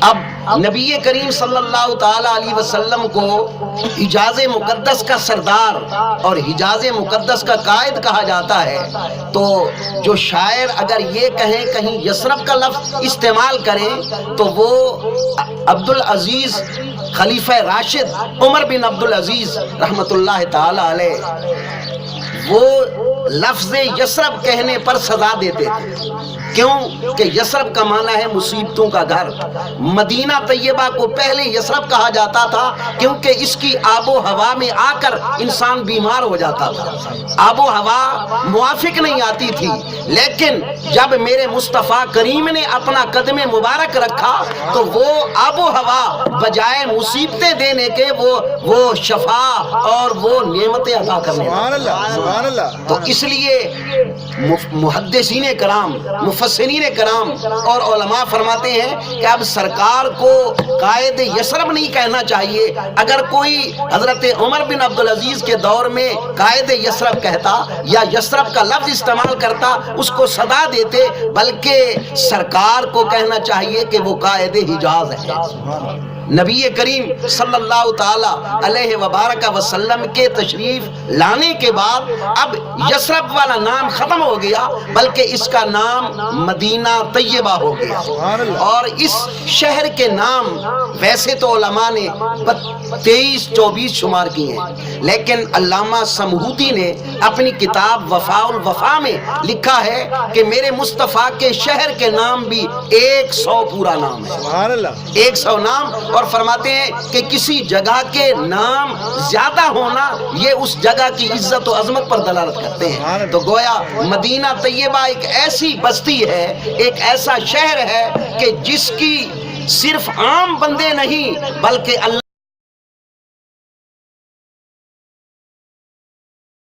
اب نبی کریم صلی اللہ تعالی علیہ وسلم کو حجاز مقدس کا سردار اور حجاز مقدس کا قائد کہا جاتا ہے، تو جو شاعر اگر یہ کہیں کہیں یثرب کا لفظ استعمال کریں تو وہ عبدالعزیز خلیفہ راشد عمر بن عبدالعزیز رحمۃ اللہ تعالی علیہ وہ لفظ یثرب کہنے پر سزا دیتے تھے۔ کیوں کہ یثرب کا معنی ہے مصیبتوں کا گھر۔ مدینہ طیبہ کو پہلے یثرب کہا جاتا تھا کیونکہ اس کی آب و ہوا میں آ کر انسان بیمار ہو جاتا تھا، آب و ہوا موافق نہیں آتی تھی، لیکن جب میرے مصطفیٰ کریم نے اپنا قدم مبارک رکھا تو وہ آب و ہوا بجائے مصیبتیں دینے کے وہ شفا اور وہ نعمتیں عطا کرنے لگا۔ سبحان اللہ۔ تو اس لیے محدثین کرام، مفسرین کرام اور علماء فرماتے ہیں کہ اب سرکار کو قائد یثرب نہیں کہنا چاہیے۔ اگر کوئی حضرت عمر بن عبدالعزیز کے دور میں قائد یثرب کہتا یا یثرب کا لفظ استعمال کرتا اس کو سزا دیتے، بلکہ سرکار کو کہنا چاہیے کہ وہ قائد حجاز ہے۔ نبی کریم صلی اللہ تعالی علیہ وبارک وسلم کے تشریف لانے کے بعد اب یثرب والا نام ختم ہو گیا، بلکہ اس کا نام مدینہ طیبہ ہو گیا۔ اور اس شہر کے نام ویسے تو علماء نے 23-24 شمار کیے ہیں، لیکن علامہ سمہوتی نے اپنی کتاب وفاء الوفا میں لکھا ہے کہ میرے مصطفیٰ کے شہر کے نام بھی 100 پورا نام ہے، 100 نام، اور فرماتے ہیں کہ کسی جگہ کے نام زیادہ ہونا یہ اس جگہ کی عزت و عظمت پر دلالت کرتے ہیں۔ تو گویا مدینہ طیبہ ایک ایسی بستی ہے، ایک ایسا شہر ہے کہ جس کی صرف عام بندے نہیں بلکہ اللہ